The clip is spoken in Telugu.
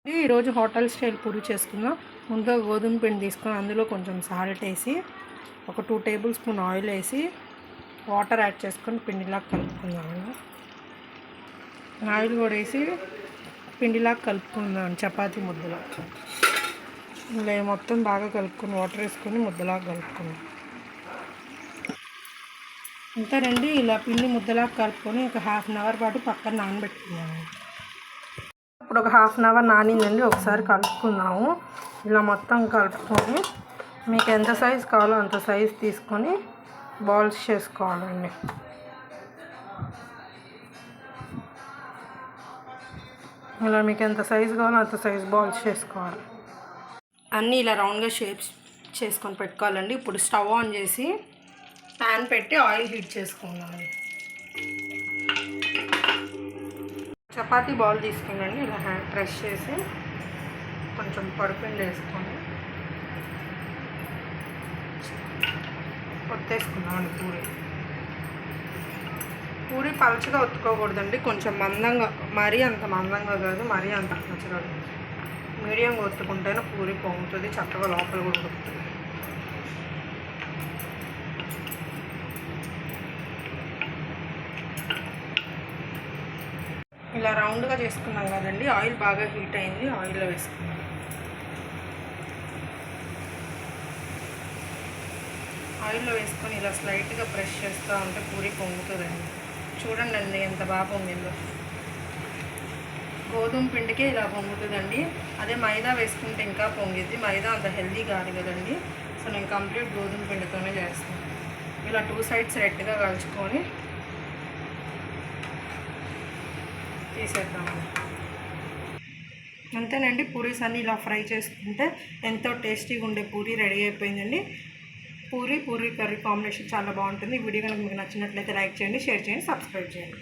ఈరోజు హోటల్ స్టైల్ పూరి చేసుకుందాం. ముందుగా గోధుమ పిండి తీసుకొని అందులో కొంచెం సాల్ట్ వేసి ఒక 2 టేబుల్ స్పూన్ ఆయిల్ వేసి వాటర్ యాడ్ చేసుకొని పిండిలాగా కలుపుకుందామండి. ఆయిల్ కూడా వేసి పిండిలాగా కలుపుకుందాం చపాతీ ముద్దలా. ఇలా మొత్తం బాగా కలుపుకొని వాటర్ వేసుకొని ముద్దలాగా కలుపుకుందాం. అంతేనండి. ఇలా పిండి ముద్దలాగా కలుపుకొని ఒక 1/2 అవర్ పాటు పక్కన నానబెట్టుకున్నాము. ఇప్పుడు ఒక 1/2 అవర్ నానిందండి. ఒకసారి కలుపుకుందాము. ఇలా మొత్తం కలుపుకొని మీకు ఎంత సైజు కావాలో అంత సైజు తీసుకొని బాల్స్ చేసుకోవాలండి. ఇలా మీకు ఎంత సైజు కావాలో అంత సైజు బాల్స్ చేసుకోవాలి. అన్నీ ఇలా రౌండ్గా షేప్స్ చేసుకొని పెట్టుకోవాలండి. ఇప్పుడు స్టవ్ ఆన్ చేసి ప్యాన్ పెట్టి ఆయిల్ హీట్ చేసుకుందామండి. చపాతీ బాల్ తీసుకునండి. ఇలా హ్యాండ్ ప్రెస్ చేసి కొంచెం పొడిపిండి వేసుకొని ఒత్తేసుకుందామండి. పూరి పలచగా ఒత్తుకోకూడదండి. కొంచెం మందంగా, మరీ అంత మందంగా కాదు, మరీ అంత పలచగా కాదు, మీడియంగా ఒత్తుకుంటేనే పూరి పొంగుతుంది, చక్కగా లోపల కూడా ఉడుకుతుంది. ఇలా రౌండ్గా చేసుకున్నాం కదండి. ఆయిల్ బాగా హీట్ అయింది. ఆయిల్లో వేసుకున్నాం. ఆయిల్లో వేసుకొని ఇలా స్లైట్గా ప్రెస్ చేస్తూ ఉంటే పూరి పొంగుతుందండి. చూడండి ఎంత బాగా పొంగిందో. గోధుమ పిండికే ఇలా పొంగుతుందండి. అదే మైదా వేసుకుంటే ఇంకా పొంగిద్ది. మైదా అంత హెల్దీ కాదు కదండి. సో నేను కంప్లీట్ గోధుమ పిండితోనే చేస్తాను. ఇలా 2 సైడ్స్ రెడ్గా కలుచుకొని తీసేద్దాము. అంతేనండి. పూరీస్ అన్నీ ఇలా ఫ్రై చేసుకుంటే ఎంతో టేస్టీగా ఉండే పూరీ రెడీ అయిపోయిందండి. పూరీ కర్రీ కాంబినేషన్ చాలా బాగుంటుంది. ఈ వీడియో కనుక మీకు నచ్చినట్లయితే లైక్ చేయండి, షేర్ చేయండి, సబ్స్క్రైబ్ చేయండి.